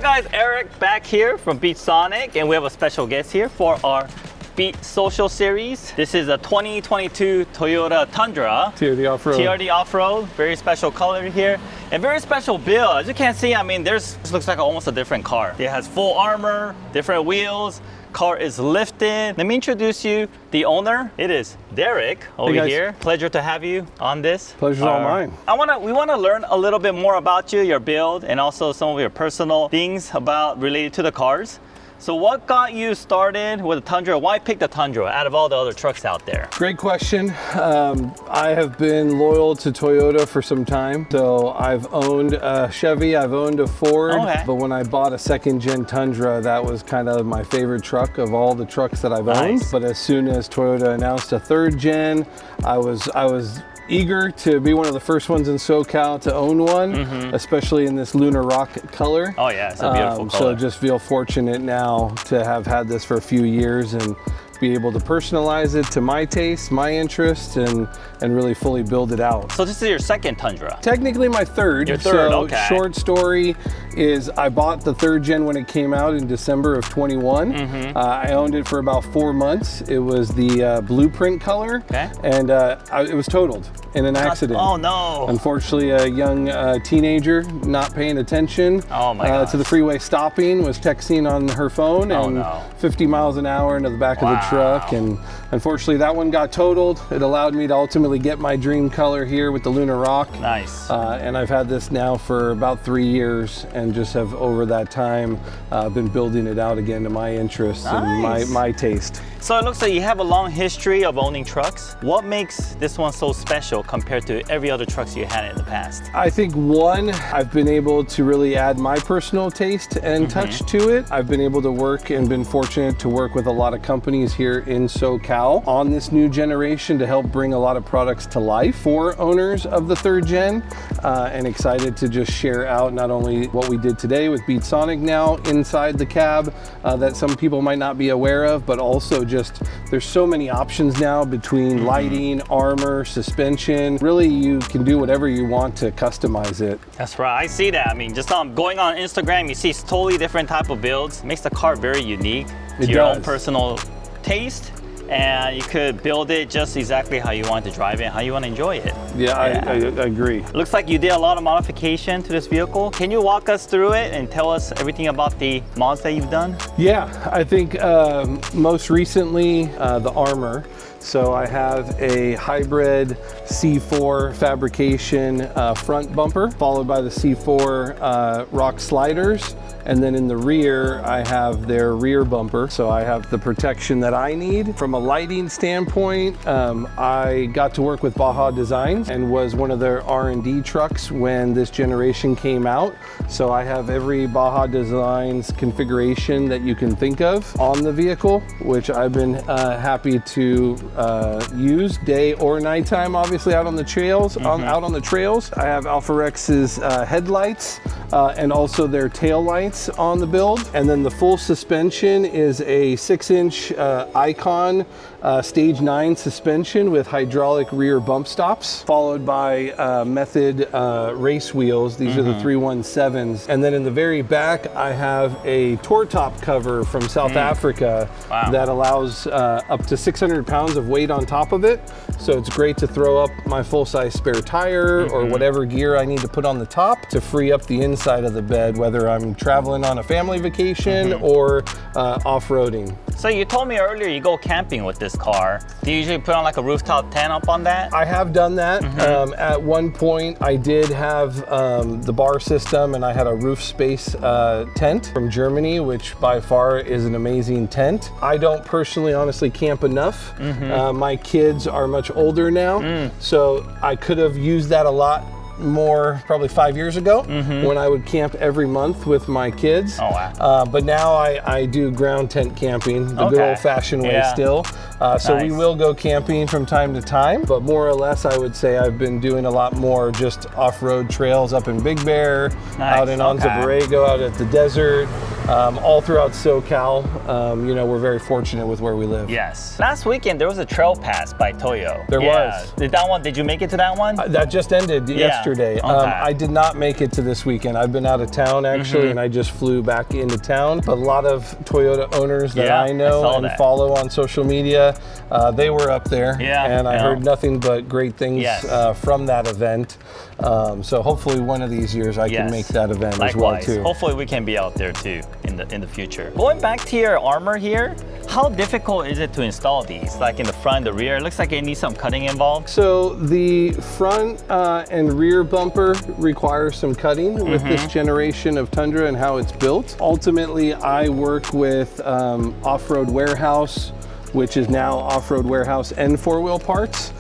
up guys, Eric back here from Beatsonic, and we have a special guest here for our Beat Social series. This is a 2022 Toyota Tundra TRD Offroad. TRD Offroad, very special color here and very special build. As you can see, I mean, this looks like almost a different car. It has full armor, different wheels. Car is lifted. Let me introduce you the owner. It is Derek over here. Pleasure to have you on this. Pleasure's all mine. We want to learn a little bit more about you, your build, and also some of your personal things related to the cars. So what got you started with the Tundra? Why pick the Tundra out of all the other trucks out there? Great question. I have been loyal to Toyota for some time. So I've owned a Chevy, I've owned a Ford, but when I bought a second gen Tundra, that was kind of my favorite truck of all the trucks that I've owned. But as soon as Toyota announced a third gen, I was eager to be one of the first ones in SoCal to own one, especially in this lunar rock color. Oh yeah, it's a beautiful color. So just feel fortunate now to have had this for a few years and be able to personalize it to my taste, my interest, and really fully build it out. So this is your second Tundra? Technically my third. Your third, so okay. Short story is I bought the third gen when it came out in December of 21. I owned it for about 4 months. It was the blueprint color, and it was totaled in an accident. Oh no. Unfortunately, a young teenager not paying attention to the freeway stopping, was texting on her phone and 50 miles an hour into the back of the truck, and unfortunately that one got totaled. It allowed me to ultimately get my dream color here with the lunar rock. Nice. And I've had this now for about 3 years and just have over that time been building it out again to my interests and my taste. So it looks like you have a long history of owning trucks. What makes this one so special compared to every other trucks you had in the past? I think one, I've been able to really add my personal taste and touch to it. I've been able to work and been fortunate to work with a lot of companies here in SoCal on this new generation to help bring a lot of products to life for owners of the third gen, and excited to just share out not only what we did today with Beatsonic now inside the cab that some people might not be aware of, but also just there's so many options now between lighting, armor, suspension. Really, you can do whatever you want to customize it. That's right, I see that. I mean, just going on Instagram, you see totally different type of builds. It makes the car very unique to your own personal taste, and you could build it just exactly how you want to drive it, how you want to enjoy it. Yeah, I agree. Looks like you did a lot of modification to this vehicle. Can you walk us through it and tell us everything about the mods that you've done? Yeah, I think most recently the armor. So I have a hybrid C4 fabrication front bumper, followed by the C4 rock sliders. And then in the rear, I have their rear bumper. So I have the protection that I need. From a lighting standpoint, I got to work with Baja Designs and was one of their R&D trucks when this generation came out. So I have every Baja Designs configuration that you can think of on the vehicle, which I've been happy to use day or nighttime, obviously out on the trails. Out on the trails, I have alpharex's headlights and also their tail lights on the build. And then the full suspension is a 6-inch Icon stage 9 suspension with hydraulic rear bump stops, followed by Method race wheels. These are the 317s. And then in the very back, I have a tour top cover from South Africa that allows up to 600 pounds of weight on top of it. So it's great to throw up my full-size spare tire or whatever gear I need to put on the top to free up the inside of the bed, whether I'm traveling on a family vacation or off-roading. So you told me earlier you go camping with this car. Do you usually put on like a rooftop tent up on that? I have done that. At one point I did have the bar system, and I had a roof space tent from Germany, which by far is an amazing tent. I don't personally honestly camp enough. My kids are much older now, so I could have used that a lot more probably 5 years ago when I would camp every month with my kids. But now I do ground tent camping the good old-fashioned way still. So we will go camping from time to time, but more or less I would say I've been doing a lot more just off-road trails up in Big Bear, out in Anza Borrego, out at the desert, all throughout SoCal. You know, we're very fortunate with where we live. Yes. Last weekend there was a trail pass by Toyo. There was. Did you make it to that one? That just ended yesterday. Okay. I did not make it to this weekend. I've been out of town actually, and I just flew back into town. But a lot of Toyota owners that I know and follow on social media, they were up there, and I heard nothing but great things from that event. So hopefully one of these years I can make that event as well too. Hopefully we can be out there too in the future. Going back to your armor here, how difficult is it to install these? Like in the front, the rear? It looks like it needs some cutting involved. So the front and rear bumper requires some cutting with this generation of Tundra and how it's built. Ultimately, I work with Off-Road Warehouse, which is now Off-Road Warehouse and 4-wheel parts.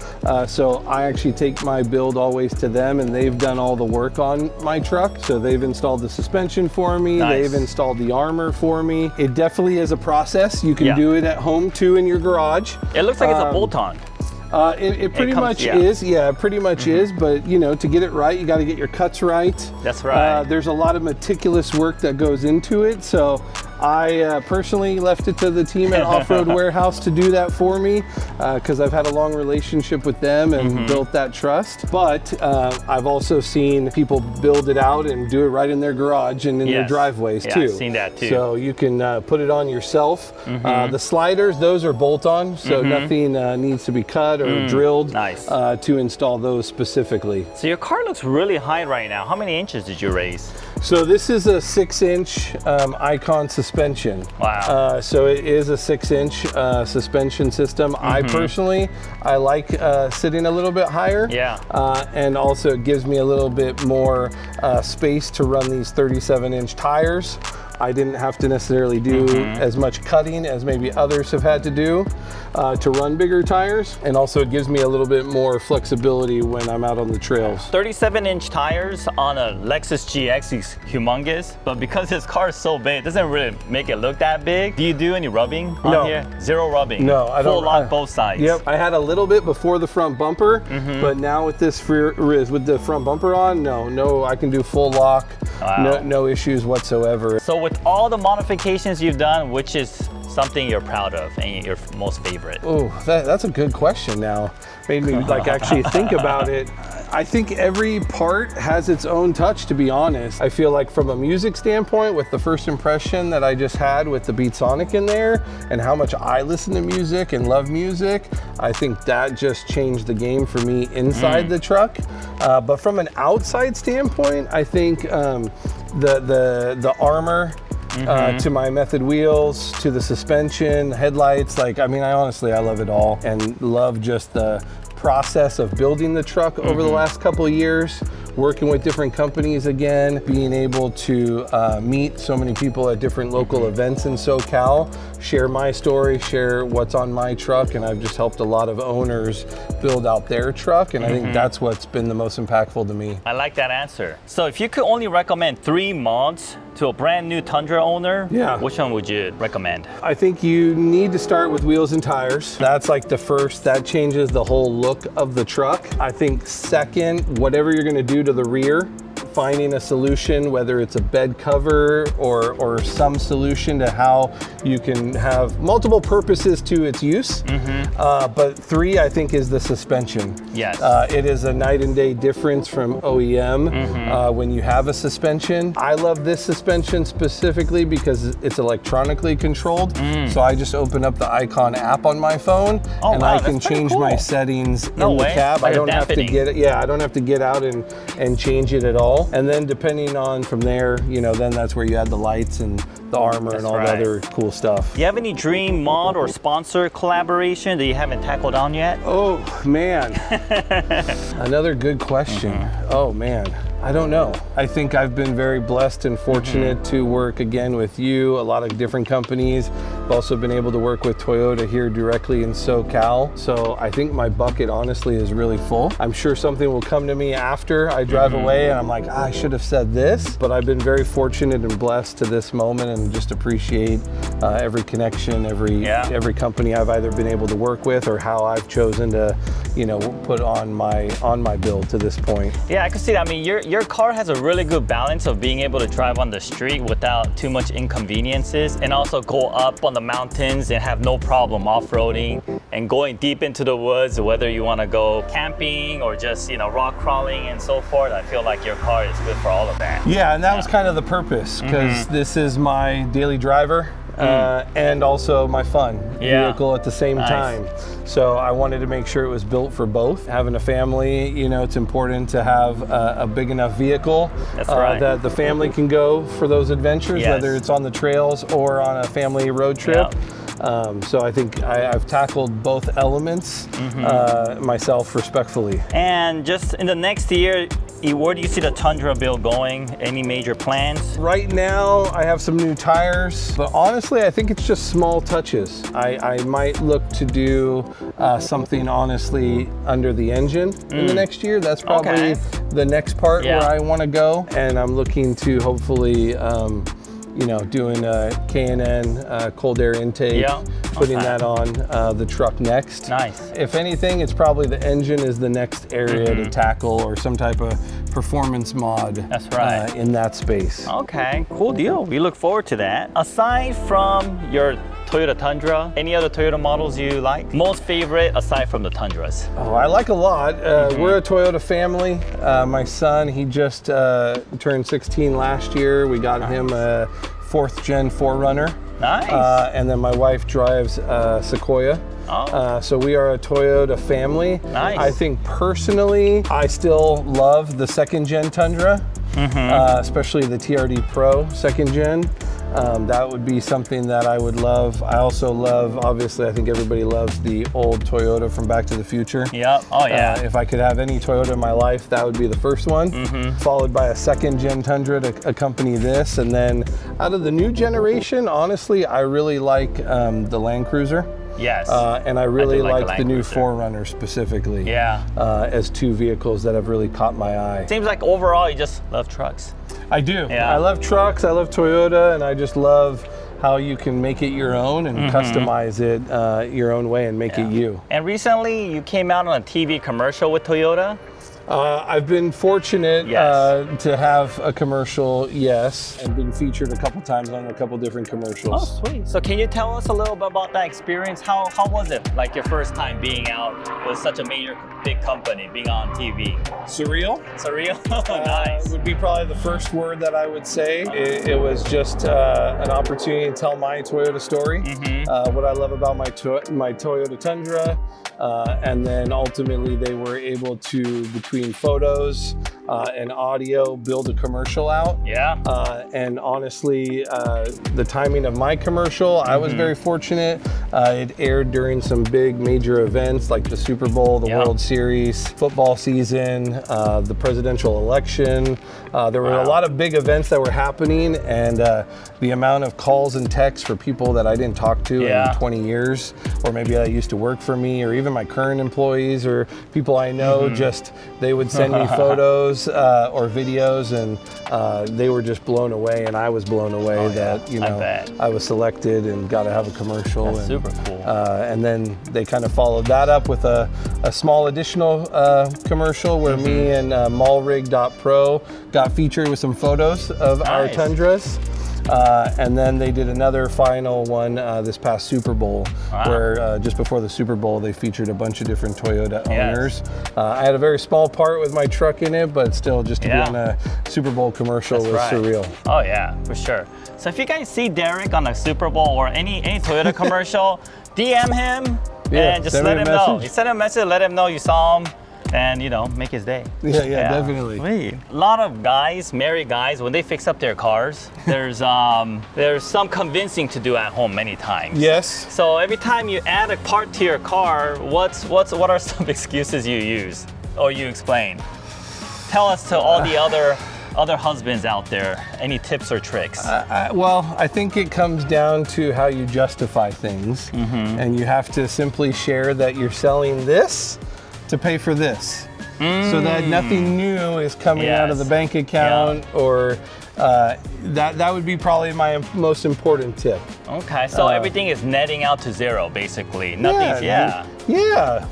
So I actually take my build always to them, and they've done all the work on my truck. So they've installed the suspension for me. They've installed the armor for me. It definitely is a process. You can do it at home too in your garage. It looks like it's a bolt-on. It pretty much is, pretty much is, but you know, to get it right, you got to get your cuts right. That's right. There's a lot of meticulous work that goes into it, so I personally left it to the team at Off-Road Warehouse to do that for me, because I've had a long relationship with them and built that trust. But I've also seen people build it out and do it right in their garage and in their driveways too. I've seen that too. So you can put it on yourself. The sliders, those are bolt-on, so nothing needs to be cut or drilled to install those specifically. So your car looks really high right now. How many inches did you raise? So this is a 6-inch Icon suspension. Wow. So it is a 6-inch suspension system. I personally, I like sitting a little bit higher. And also it gives me a little bit more space to run these 37-inch tires. I didn't have to necessarily do as much cutting as maybe others have had to do to run bigger tires. And also it gives me a little bit more flexibility when I'm out on the trails. 37-inch tires on a Lexus GX is humongous, but because this car is so big, it doesn't really make it look that big. Do you do any rubbing on here? Zero rubbing? No, I don't. Full lock both sides? Yep, I had a little bit before the front bumper, but now with this with the front bumper on, no, I can do full lock. No issues whatsoever. So with all the modifications you've done, which is something you're proud of and your most favorite? Oh, that's a good question now. Made me like actually think about it. I think every part has its own touch, to be honest. I feel like from a music standpoint, with the first impression that I just had with the beatsonic in there and how much I listen to music and love music, I think that just changed the game for me inside the truck. But from an outside standpoint, I think the armor, to my method wheels, to the suspension, headlights, I love it all and love just the process of building the truck over the last couple of years, working with different companies again, being able to meet so many people at different local events in SoCal, share my story, share what's on my truck, and I've just helped a lot of owners build out their truck, and I think that's what's been the most impactful to me. I like that answer. So if you could only recommend 3 mods to a brand new Tundra owner, which one would you recommend? I think you need to start with wheels and tires. That's like the first, that changes the whole look of the truck. I think second, whatever you're gonna do to the rear, finding a solution, whether it's a bed cover or some solution to how you can have multiple purposes to its use. But 3, I think, is the suspension. Yes. It is a night and day difference from OEM when you have a suspension. I love this suspension specifically because it's electronically controlled. So I just open up the Icon app on my phone and I can change my settings in the cab. I don't have to I don't have to get out and change it at all. And then depending on from there, then that's where you add the lights and the armor and all the other cool stuff. Do you have any dream mod or sponsor collaboration that you haven't tackled on yet? Oh man, another good question. Oh man, I don't know. I think I've been very blessed and fortunate to work again with you, a lot of different companies, also been able to work with Toyota here directly in SoCal. So I think my bucket honestly is really full. I'm sure something will come to me after I drive away and I'm like, I should have said this, but I've been very fortunate and blessed to this moment, and just appreciate every connection, every company I've either been able to work with or how I've chosen to, you know, put on my build to this point. Yeah, I can see that. I mean, your car has a really good balance of being able to drive on the street without too much inconveniences, and also go up on the mountains and have no problem off-roading and going deep into the woods, whether you want to go camping or just, you know, rock crawling and so forth. I feel like your car is good for all of that. Yeah, and that was kind of the purpose, because this is my daily driver. And also my fun vehicle at the same time. So I wanted to make sure it was built for both. Having a family, you know, it's important to have a big enough vehicle that the family can go for those adventures, whether it's on the trails or on a family road trip. So I think I've tackled both elements myself respectfully. And just in the next year, where do you see the Tundra build going? Any major plans? Right now, I have some new tires, but honestly, I think it's just small touches. I might look to do something honestly under the engine in the next year. That's probably the next part where I want to go, and I'm looking to hopefully you know, doing a K&N cold air intake, putting that on the truck next. Nice. If anything, it's probably the engine is the next area to tackle, or some type of performance mod in that space. Okay, cool deal. We look forward to that. Aside from your Toyota Tundra, any other Toyota models you like? Most favorite aside from the Tundras? Oh, I like a lot. We're a Toyota family. My son, he just turned 16 last year. We got him a 4th gen 4Runner. Nice. And then my wife drives Sequoia. So we are a Toyota family. Nice. I think personally, I still love the 2nd gen Tundra, especially the TRD Pro 2nd gen. That would be something that I would love. I also love, obviously, I think everybody loves the old Toyota from Back to the Future. Yep. Oh yeah. If I could have any Toyota in my life, that would be the first one, followed by a 2nd gen Tundra to accompany this. And then out of the new generation, honestly, I really like the Land Cruiser. Yes. And I really like the new Cruiser. 4Runner specifically. Yeah. As two vehicles that have really caught my eye. Seems like overall you just love trucks. I do. Yeah. I love trucks, I love Toyota, and I just love how you can make it your own and customize it your own way and make it you. And recently you came out on a TV commercial with Toyota. I've been fortunate to have a commercial, and been featured a couple times on a couple different commercials. Oh, sweet. So can you tell us a little bit about that experience? How was it, like your first time being out with such a major, big company, being on TV? Surreal. Surreal? Nice. Would be probably the first word that I would say. It was just an opportunity to tell my Toyota story, what I love about my Toyota Tundra, and then ultimately they were able to, between photos and audio, build a commercial out. And honestly, the timing of my commercial, I was very fortunate. It aired during some big major events like the Super Bowl, the World Series, football season, the presidential election. There were a lot of big events that were happening, and the amount of calls and texts for people that I didn't talk to in 20 years, or maybe that used to work for me, or even my current employees or people I know, just they would send me photos or videos, and they were just blown away, and I was blown away that, you know, I was selected and got to have a commercial. That's super cool. And then they kind of followed that up with a small additional commercial where me and Mallrig.pro got featured with some photos of our Tundras. And then they did another final one this past Super Bowl, where just before the Super Bowl, they featured a bunch of different Toyota owners. I had a very small part with my truck in it, but still, just to be on a Super Bowl commercial was surreal. Oh yeah, for sure. So if you guys see Derek on a Super Bowl or any Toyota commercial, DM him and just let him know. You send him a message, let him know you saw him, and, you know, make his day. Yeah, definitely. Wait. A lot of guys, married guys, when they fix up their cars, there's some convincing to do at home many times. Yes. So every time you add a part to your car, what are some excuses you use or you explain? Tell us to all the other other husbands out there, any tips or tricks? Well, I think it comes down to how you justify things. And you have to simply share that you're selling this to pay for this. So that nothing new is coming out of the bank account or that would be probably my most important tip. Okay, so everything is netting out to zero, basically. Nothing's,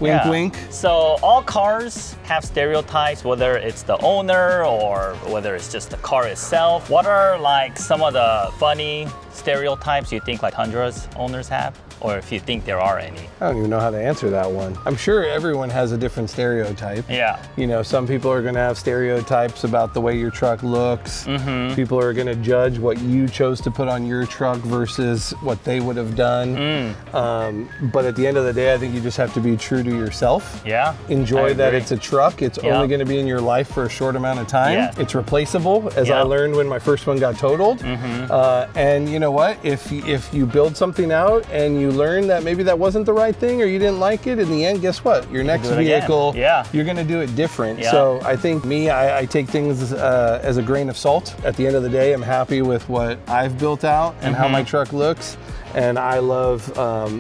wink, wink. So all cars have stereotypes, whether it's the owner or whether it's just the car itself. What are like some of the funny stereotypes you think like Tundra's owners have? Or if you think there are any? I don't even know how to answer that one. I'm sure everyone has a different stereotype. Yeah. You know, some people are gonna have stereotypes about the way your truck looks. People are gonna judge what you chose to put on your truck versus what they would have done. But at the end of the day, I think you just have to be true to yourself. Yeah. Enjoy that it's a truck. It's only gonna be in your life for a short amount of time. Yeah. It's replaceable, as I learned when my first one got totaled. And you know what? If you build something out and you learn that maybe that wasn't the right thing or you didn't like it, in the end, guess what? Your next vehicle, you're gonna do it different. So I think I take things as a grain of salt. At the end of the day, I'm happy with what I've built out and how my truck looks. And I love,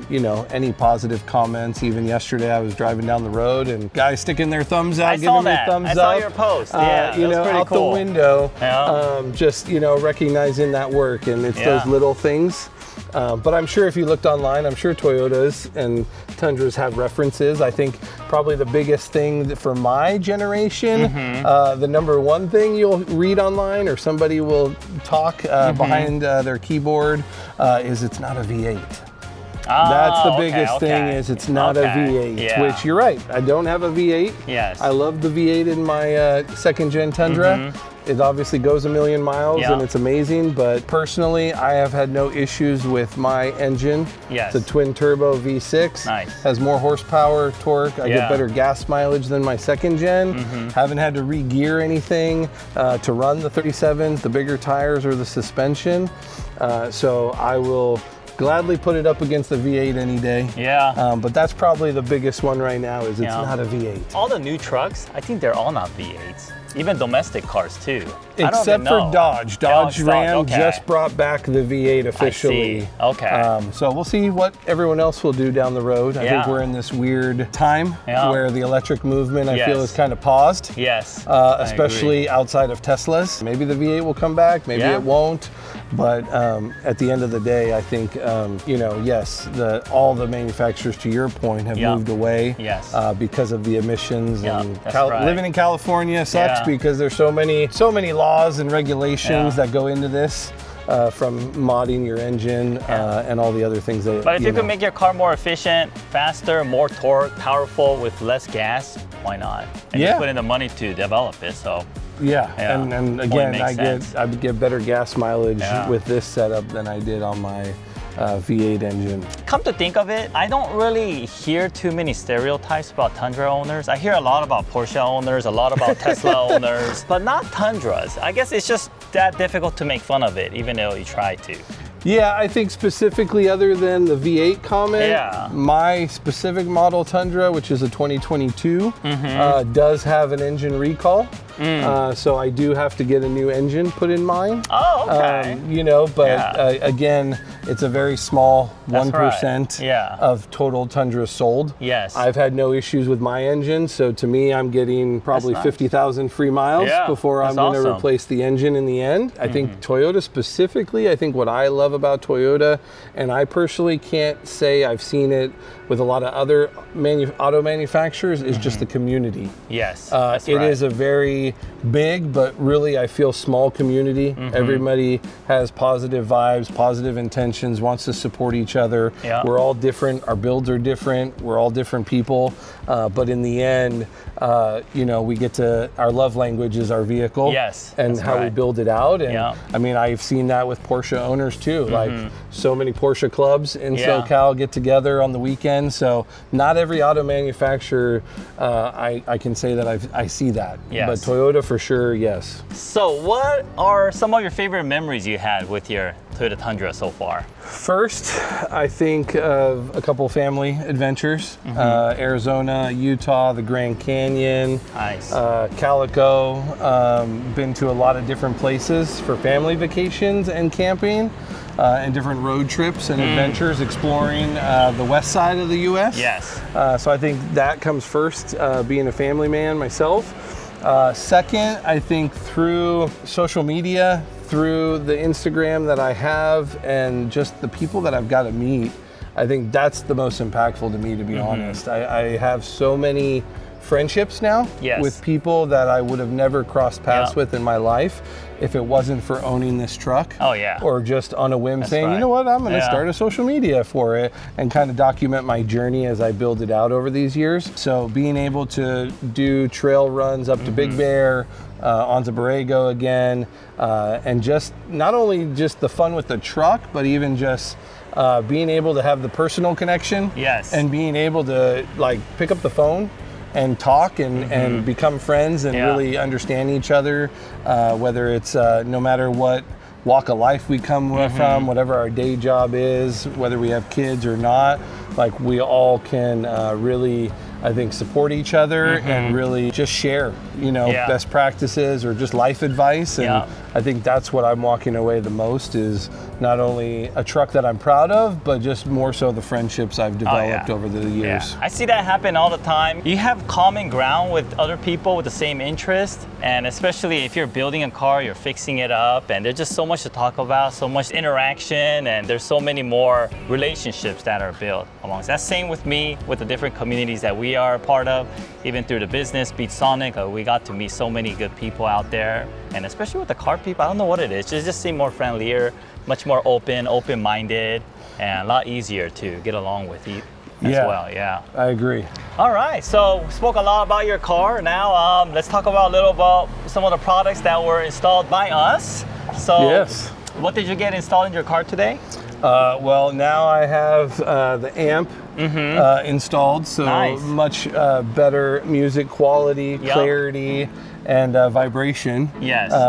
you know, any positive comments. Even yesterday, I was driving down the road and guys sticking their thumbs out, giving me thumbs up. I saw your post. Yeah, you know, out the window, Yeah. just, you know, recognizing that work. And it's those little things. But I'm sure if you looked online, I'm sure Toyotas and Tundras have references. I think probably the biggest thing for my generation, the number one thing you'll read online or somebody will talk behind their keyboard is it's not a V8. That's the biggest thing is it's not a V8, which you're right. I don't have a V8. Yes. I love the V8 in my second gen Tundra. It obviously goes a million miles and it's amazing, but personally, I have had no issues with my engine. Yes. It's a twin turbo V6. Nice. Has more horsepower, torque. I get better gas mileage than my second gen. Haven't had to re-gear anything to run the 37s, the bigger tires or the suspension. So I will gladly put it up against the V8 any day. Yeah. But that's probably the biggest one right now is it's not a V8. All the new trucks, I think they're all not V8s. Even domestic cars too. Except for Dodge. Dodge Ram just brought back the V8 officially. I see. Okay. So we'll see what everyone else will do down the road. I think we're in this weird time where the electric movement I feel is kind of paused. Yes. Especially outside of Teslas. Maybe the V8 will come back, maybe it won't. But at the end of the day, I think, you know, yes, all the manufacturers, to your point, have moved away because of the emissions. And living in California sucks because there's so many laws and regulations that go into this. From modding your engine and all the other things that. But if you can make your car more efficient, faster, more torque, powerful, with less gas, why not? And you put in the money to develop it, so. And again, I get better gas mileage with this setup than I did on my V8 engine. Come to think of it, I don't really hear too many stereotypes about Tundra owners. I hear a lot about Porsche owners, a lot about Tesla owners, but not Tundras. I guess it's just that difficult to make fun of it, even though you try to. Yeah, I think specifically other than the V8 comment, my specific model Tundra, which is a 2022, does have an engine recall. So I do have to get a new engine put in mine. Oh, okay. You know, but again, it's a very small 1% of total Tundra sold. Yes. I've had no issues with my engine, so to me, I'm getting probably 50,000 free miles before I'm going to replace the engine in the end. I think Toyota specifically, I think what I love about Toyota, and I personally can't say I've seen it with a lot of other auto manufacturers, is just the community. Yes, it is a very big, but really I feel small community. Everybody has positive vibes, positive intentions, wants to support each other. We're all different, our builds are different, we're all different people, but in the end, you know, we get to, our love language is our vehicle and how we build it out. And I mean, I've seen that with Porsche owners too, like so many Porsche clubs in SoCal get together on the weekend. So not every auto manufacturer, I can say that I see that, but Toyota for sure, yes. So what are some of your favorite memories you had with your Toyota Tundra so far? First, I think of a couple family adventures. Arizona, Utah, the Grand Canyon, Nice. Calico. Been to a lot of different places for family vacations and camping, and different road trips and adventures exploring the west side of the U.S. Yes. So I think that comes first, being a family man myself. Second, I think through social media, through the Instagram that I have, and just the people that I've got to meet, I think that's the most impactful to me, to be honest. I have so many friendships now with people that I would have never crossed paths with in my life if it wasn't for owning this truck. Oh yeah. Or just on a whim saying, you know what, I'm gonna start a social media for it and kind of document my journey as I build it out over these years. So being able to do trail runs up to Big Bear, onto Borrego again, and just not only just the fun with the truck, but even just being able to have the personal connection and being able to like pick up the phone and talk and become friends and really understand each other, whether it's no matter what walk of life we come from, whatever our day job is, whether we have kids or not, like we all can really, I think, support each other and really just share, you know, best practices or just life advice. And I think that's what I'm walking away the most, is not only a truck that I'm proud of, but just more so the friendships I've developed over the years. I see that happen all the time. You have common ground with other people with the same interest, and especially if you're building a car, you're fixing it up, and there's just so much to talk about, so much interaction, and there's so many more relationships that are built amongst. That's same with me, with the different communities that we are a part of, even through the business, Beatsonic, we got to meet so many good people out there, and especially with the car people, I don't know what it is, it just seem more friendlier, much more open-minded, and a lot easier to get along with as well. I agree. All right, so we spoke a lot about your car. Now let's talk about a little about some of the products that were installed by us. So what did you get installed in your car today? Well, now I have the amp installed, so much better music quality, clarity, and vibration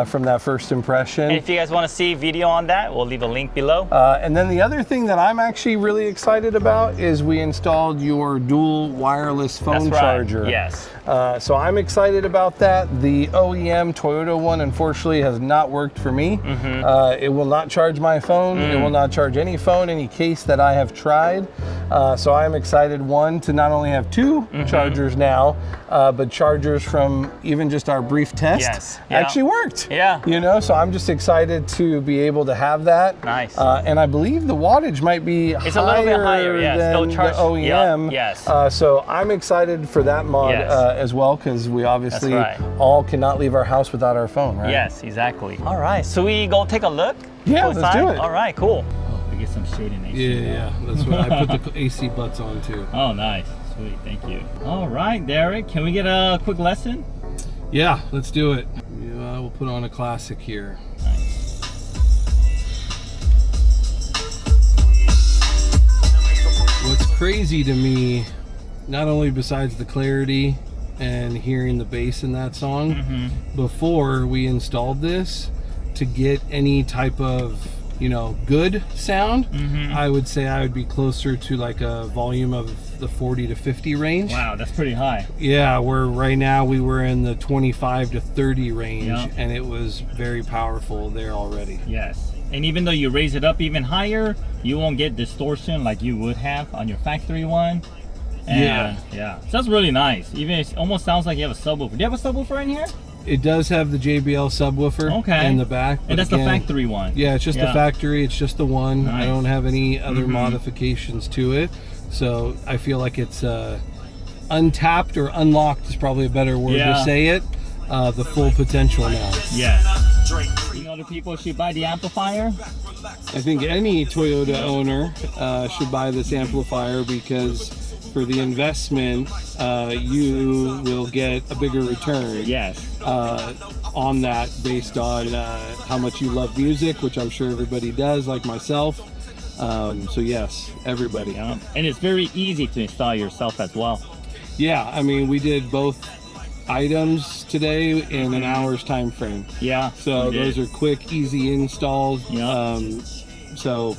from that first impression. And if you guys want to see video on that, we'll leave a link below. And then the other thing that I'm actually really excited about is we installed your dual wireless phone charger. So I'm excited about that. The OEM Toyota one, unfortunately, has not worked for me. It will not charge my phone. It will not charge any phone, any case that I have tried. So I'm excited, one, to not only have two chargers now, but chargers from even just our brief test actually worked. You know, so I'm just excited to be able to have that. And I believe the wattage might be it's a little bit higher, than the OEM. So I'm excited for that mod as well, because we obviously all cannot leave our house without our phone, right? Yes, exactly. All right, so we go take a look? Let's do it. All right, cool. Oh, we get some shade in AC. That's what I put the AC butts on too. Oh, nice. Sweet, thank you. All right, Derek, can we get a quick lesson? Yeah, let's do it. We'll put on a classic here. What's crazy to me, not only besides the clarity and hearing the bass in that song, before we installed this, to get any type of, you know, good sound, I would say I would be closer to like a volume of the 40 to 50 range. Wow, that's pretty high. Yeah, where right now we were in the 25 to 30 range, and it was very powerful there already. Yes, and even though you raise it up even higher, you won't get distortion like you would have on your factory one. And so that's really nice. Even it almost sounds like you have a subwoofer. Do you have a subwoofer in here? It does have the JBL subwoofer in the back. And that's again, the factory one. Yeah, it's just the factory. It's just the one. I don't have any other modifications to it. So I feel like it's untapped, or unlocked is probably a better word to say it. The full potential now. You know, the people should buy the amplifier? I think any Toyota owner should buy this amplifier, because for the investment, you will get a bigger return. On that, based on how much you love music, which I'm sure everybody does, like myself. So yes, everybody. And it's very easy to install yourself as well. Yeah, I mean, we did both items today in an hour's time frame. So those are quick, easy installs. So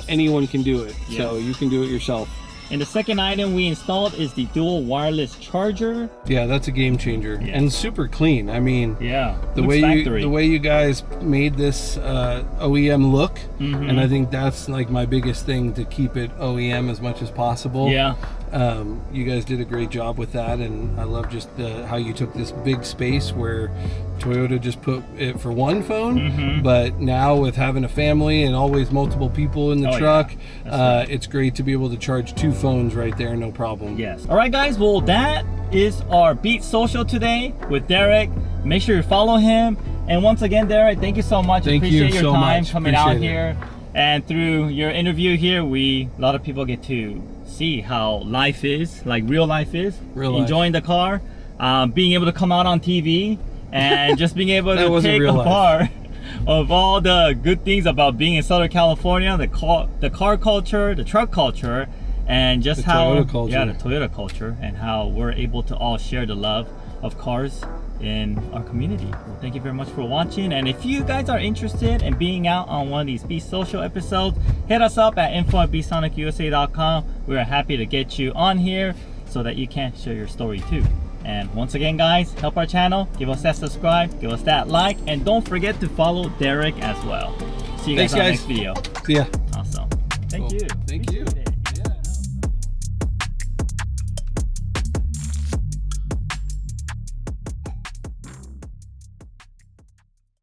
anyone can do it. Yeah. So you can do it yourself. And the second item we installed is the dual wireless charger. Yeah, that's a game changer. Yeah. And super clean. I mean, Yeah, the way you guys made this OEM look, and I think that's like my biggest thing, to keep it OEM as much as possible. Yeah. You guys did a great job with that, and I love just how you took this big space where Toyota just put it for one phone, but now with having a family and always multiple people in the truck, it's great to be able to charge 2 phones right there, no problem. Yes. All right, guys. Well, that is our Beat Social today with Derek. Make sure you follow him. And once again, Derek, thank you so much. Appreciate your time coming out here. And through your interview here, a lot of people get to see how life is, like real life is. Enjoying the car, being able to come out on TV, and just being able to take a part of all the good things about being in Southern California, the car culture, the truck culture, and just the Toyota culture, and how we're able to all share the love of cars in our community. Well, thank you very much for watching, and if you guys are interested in being out on one of these Beat Social episodes, hit us up at info@beatsonicusa.com. We are happy to get you on here so that you can share your story too. And once again, guys, help our channel, give us that subscribe, give us that like, and don't forget to follow Derek as well. See you guys on the next video. See ya. Awesome. Thank you. Thank you.